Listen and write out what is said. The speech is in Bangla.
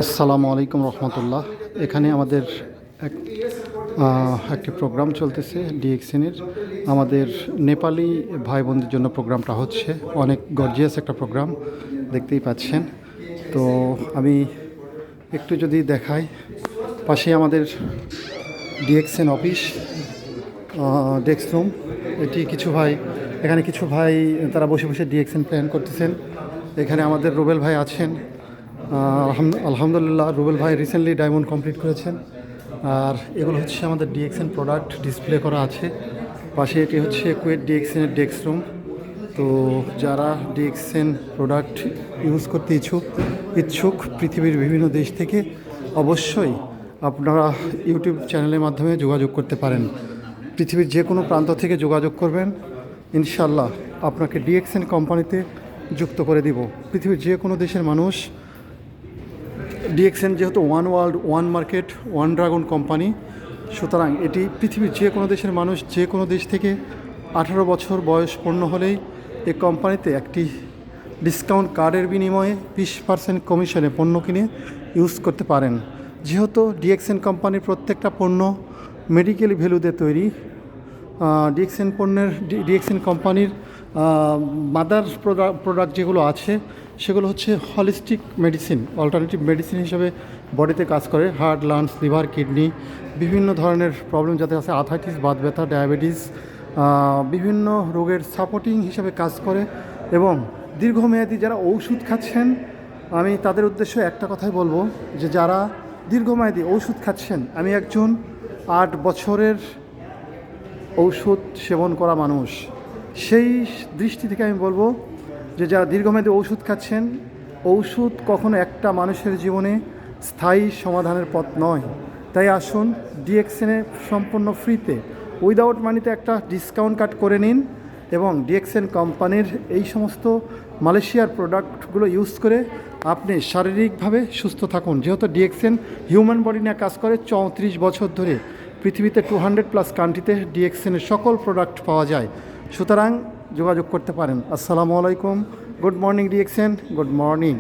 আসসালামু আলাইকুম রহমতুল্লাহ। এখানে আমাদের একটি প্রোগ্রাম চলতেছে ডিএক্সএনের। আমাদের নেপালি ভাই বোনদের জন্য প্রোগ্রামটা হচ্ছে অনেক গর্জিয়াস একটা প্রোগ্রাম, দেখতেই পাচ্ছেন। তো আমি একটু যদি দেখাই, পাশে আমাদের ডিএক্সএন অফিস, ডেস্ক রুম। এটি এখানে কিছু ভাই তারা বসে বসে ডিএক্সএন প্ল্যান করতেছেন। এখানে আমাদের রুবেল ভাই আছেন। আলহামদুলিল্লাহ, রুবেল ভাই রিসেন্টলি ডায়মন্ড কমপ্লিট করেছেন। আর এগুলো হচ্ছে আমাদের ডিএক্সএন প্রোডাক্ট ডিসপ্লে করা আছে। পাশে এটি হচ্ছে কুয়েট ডিএক্সএনের ডেস্ক রুম। তো যারা ডিএক্সএন প্রোডাক্ট ইউজ করতে ইচ্ছুক পৃথিবীর বিভিন্ন দেশ থেকে, অবশ্যই আপনারা ইউটিউব চ্যানেলের মাধ্যমে যোগাযোগ করতে পারেন। পৃথিবীর যে কোনো প্রান্ত থেকে যোগাযোগ করবেন, ইনশাল্লাহ আপনাকে ডিএক্সএন কোম্পানিতে যুক্ত করে দিব। পৃথিবীর যে কোনো দেশের মানুষ, ডিএক্সএন যেহেতু one world, one market, one dragon company, সুতরাং এটি পৃথিবীর যে কোনো দেশের মানুষ যে কোনো দেশ থেকে 18 বছর বয়স পূর্ণ হলেই এই কোম্পানিতে একটি ডিসকাউন্ট কার্ডের বিনিময়ে 20% কমিশনে পণ্য কিনে ইউজ করতে পারেন। যেহেতু ডিএক্সএন কোম্পানির প্রত্যেকটা পণ্য মেডিকেল ভ্যালুতে তৈরি, ডিএক্সএন কোম্পানির মাদার প্রোডাক্ট যেগুলো আছে সেগুলো হচ্ছে হলিস্টিক মেডিসিন, অল্টারনেটিভ মেডিসিন হিসেবে বডিতে কাজ করে। হার্ট, লাংস, লিভার, কিডনি, বিভিন্ন ধরনের প্রবলেম যাতে আছে, আর্থ্রাইটিস, বাত ব্যথা, ডায়াবেটিস, বিভিন্ন রোগের সাপোর্টিং হিসেবে কাজ করে। এবং দীর্ঘমেয়াদী যারা ওষুধ খাচ্ছেন, আমি তাদের উদ্দেশ্যে একটা কথাই বলবো যে যারা দীর্ঘমেয়াদী ওষুধ খাচ্ছেন, আমি একজন 8 বছরের ঔষধ সেবন করা মানুষ, সেই দৃষ্টি থেকে আমি বলবো যে যারা দীর্ঘমেয়াদী ওষুধ খাচ্ছেন, ওষুধ কখনো একটা মানুষের জীবনে স্থায়ী সমাধানের পথ নয়। তাই আসুন ডিএক্সএনে সম্পূর্ণ ফ্রিতে, উইদাউট মানিতে একটা ডিসকাউন্ট কার্ড করে নিন এবং ডিএক্সএন কোম্পানির এই সমস্ত মালয়েশিয়ার প্রোডাক্টগুলো ইউজ করে আপনি শারীরিকভাবে সুস্থ থাকুন। যেহেতু ডিএক্সএন হিউম্যান বডি নিয়ে কাজ করে 34 বছর ধরে, পৃথিবীতে 200+ কান্ট্রিতে ডিএক্সএনের সকল প্রোডাক্ট পাওয়া যায়। সুতরাং যোগাযোগ করতে পারেন। আসসালামু আলাইকুম, good morning DXN, good morning.